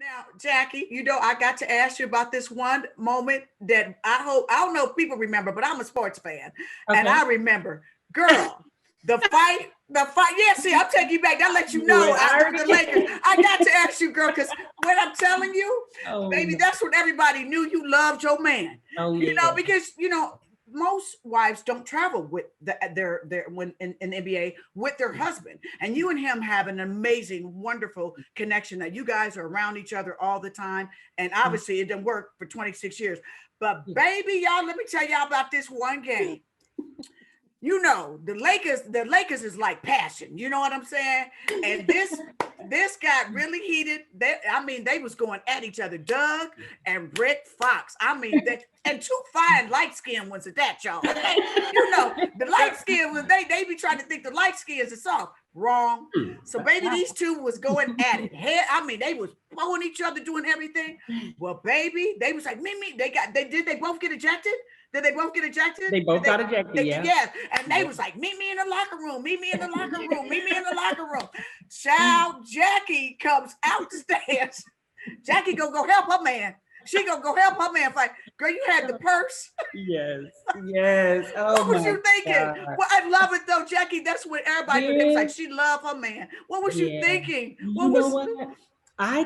Now, Jackie, I got to ask you about this one moment that I don't know if people remember, but I'm a sports fan. And Okay. I remember, girl, the fight. Yeah, see, I'm taking you back. That lets you know the Lakers. I got to ask you, girl, because what I'm telling you, Oh, baby, no. that's when everybody knew you loved your man. Oh, yeah. Because most wives don't travel with their when in the NBA with their husband, and you and him have an amazing, wonderful connection that you guys are around each other all the time. And obviously, it didn't work for 26 years. But baby, y'all, let me tell y'all about this one game. The Lakers is like passion. You know what I'm saying? And this got really heated. They was going at each other, Doug and Rick Fox. And two fine light skinned ones at that, y'all. The light skin was they be trying to think the light skins are soft. Wrong. So baby, these two was going at it. They was blowing each other, doing everything. Well, baby, they was like, me. They both get ejected? Did they both get ejected? They both got ejected, yeah. Yeah. And they was like, meet me in the locker room, meet me in the locker room, meet me in the locker room. Child, Jackie comes outstairs. Jackie go help her man. She go help her man fight. Girl, you had the purse. Yes. Oh, what was you thinking? God. Well, I love it though, Jackie. That's what everybody was like. She loved her man. What was you thinking? What? I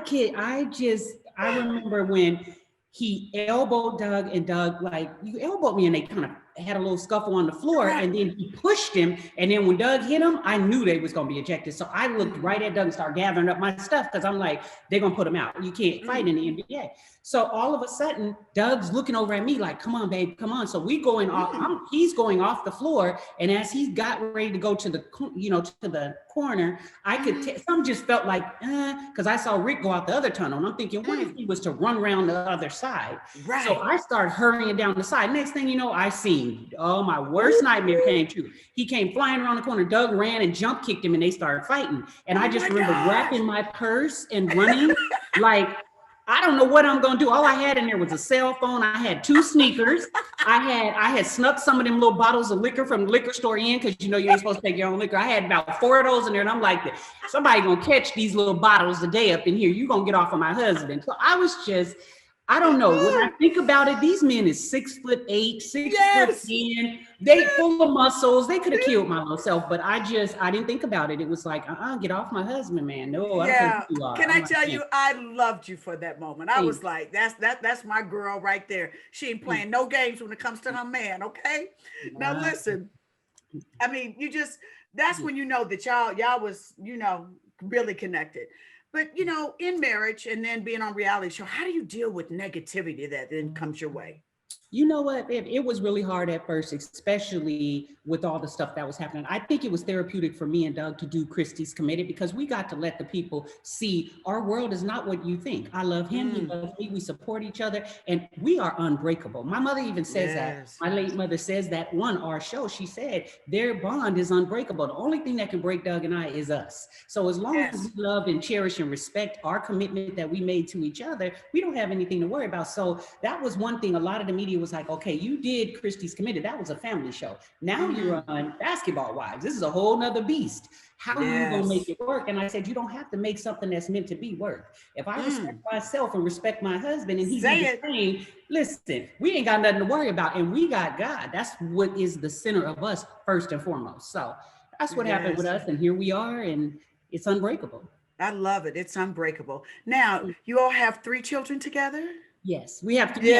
remember when he elbowed Doug, and Doug, like, you elbowed me, and they kind of had a little scuffle on the floor, and then he pushed him, and then when Doug hit him, I knew they was going to be ejected. So I looked right at Doug and started gathering up my stuff, because I'm like, they're going to put him out. You can't fight in the NBA. So all of a sudden, Doug's looking over at me like, come on, babe, come on. So we going off, he's going off the floor, and as he got ready to go to the, to the corner, I could, some just felt like, because I saw Rick go out the other tunnel, and I'm thinking, what if he was to run around the other side? Right. So I started hurrying down the side. Next thing you know, I seen, my worst nightmare came true. He came flying around the corner. Doug ran and jump kicked him, and they started fighting. And I just remember grabbing my purse and running like, I don't know what I'm gonna do. All I had in there was a cell phone. I had 2 sneakers. I had snuck some of them little bottles of liquor from the liquor store in, because you ain't supposed to take your own liquor. I had about 4 of those in there, and I'm like, somebody gonna catch these little bottles a day up in here. You gonna get off of my husband. So I was just, I don't know. When I think about it, these men is 6'8", 6'10". They full of muscles. They could have killed my little self, but I didn't think about it. It was like, get off my husband, man. No, I don't think you are. Can I tell you, I loved you for that moment. I was like, that's my girl right there. She ain't playing no games when it comes to her man. Okay. Now listen, that's when you know that y'all was, really connected. But, in marriage and then being on reality show, how do you deal with negativity that then comes your way? You know what? It was really hard at first, especially with all the stuff that was happening. I think it was therapeutic for me and Doug to do Christie's Committed, because we got to let the people see our world is not what you think. I love him. He loves me. We support each other, and we are unbreakable. My mother even says that. My late mother says that on our show. She said their bond is unbreakable. The only thing that can break Doug and I is us. So as long as we love and cherish and respect our commitment that we made to each other, we don't have anything to worry about. So that was one thing. A lot of the media was like, okay, you did Christie's Committed. That was a family show. Now you're on Basketball Wives. This is a whole nother beast. How are you going to make it work? And I said, you don't have to make something that's meant to be work. If I respect myself and respect my husband, and he's the same, listen, we ain't got nothing to worry about. And we got God. That's what is the center of us first and foremost. So that's what happened with us. And here we are, and it's unbreakable. I love it. It's unbreakable. Now, you all have 3 children together? Yes, we have 3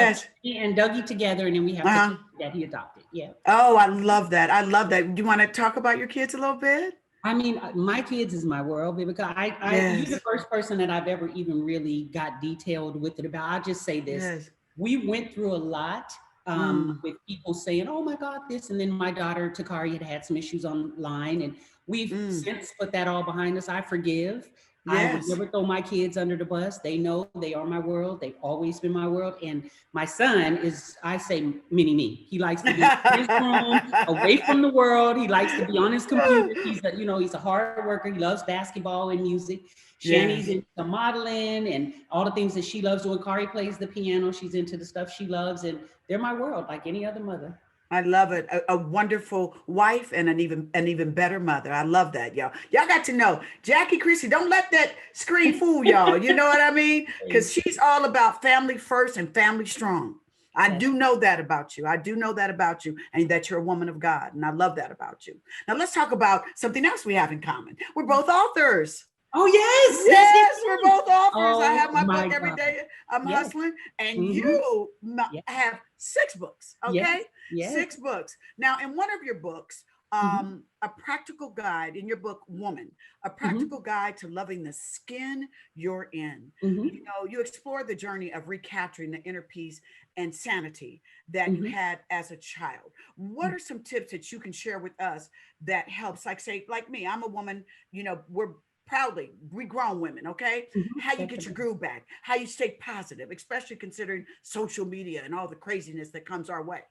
and Dougie together, and then we have 2 that he adopted. Yeah. Oh, I love that. I love that. Do you want to talk about your kids a little bit? I mean, my kids is my world, because you're the first person that I've ever even really got detailed with it about. I'll just say this. Yes. We went through a lot with people saying, oh my God, this. And then my daughter, Takari, had some issues online, and we've since put that all behind us. I forgive. I would never throw my kids under the bus. They know they are my world. They've always been my world. And my son is, I say, mini me. He likes to be in his room, away from the world. He likes to be on his computer. He's a hard worker. He loves basketball and music. Shani's into modeling and all the things that she loves doing. Kari plays the piano. She's into the stuff she loves. And they're my world, like any other mother. I love it. A wonderful wife and an even better mother. I love that, y'all. Y'all got to know Jackie Christie. Don't let that screen fool y'all. You know what I mean? Because she's all about family first and family strong. I That's do know that about you. I do know that about you, and that you're a woman of God. And I love that about you. Now let's talk about something else we have in common. We're both authors. Oh, yes, yes, yes, Yes, we're yes. both authors. I have Oh my my book every God. day. I'm Yes. hustling, and Mm-hmm. you Yes, have 6 books. yes, Okay, yes. 6 books. Now, in one of your books, Mm-hmm. a practical guide in your book, Woman, a Mm-hmm. practical guide to loving the skin you're in. Mm-hmm. You know, you explore the journey of recapturing the inner peace and sanity that you Mm-hmm. had as a child. What are some tips that you can share with us that helps? Like, say, like me, I'm a woman. You know, we're proudly we grown women, okay? Mm-hmm. How you get your Definitely. groove back, how you stay positive, especially considering social media and all the craziness that comes our way.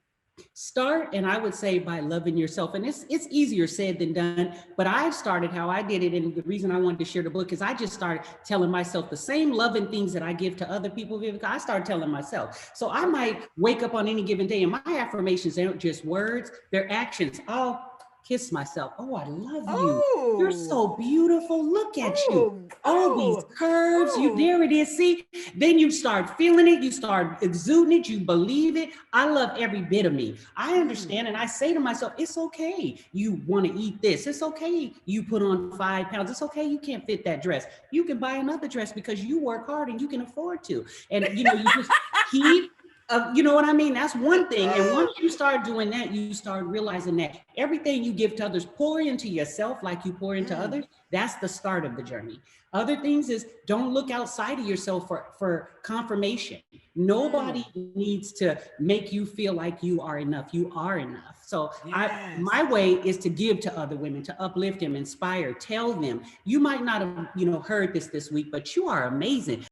Start, and I would say by loving yourself. And it's easier said than done, but I started how I did it. And the reason I wanted to share the book is I just started telling myself the same loving things that I give to other people. I started telling myself. So I Okay. might wake up on any given day and my affirmations aren't just words, they're actions. Oh, kiss myself. Oh, I love you. You're Oh, so beautiful. Look at you. oh, All these oh, curves, you oh. there it is. See, then you start feeling it, you start exuding it, you believe it. I love every bit of me. I Mm, understand, and I say to myself, it's okay. You want to eat this. It's okay. You put on 5 pounds. It's okay. You can't fit that dress. You can buy another dress because you work hard and you can afford to. And you just keep. You know what I mean? That's one thing. And once you start doing that, you start realizing that everything you give to others, pour into yourself like you pour into mm, others. That's the start of the journey. Other things is don't look outside of yourself for confirmation. Nobody mm. needs to make you feel like you are enough. You are enough. So Yes. my way is to give to other women, to uplift them, inspire, tell them. You might not have heard this week, but you are amazing.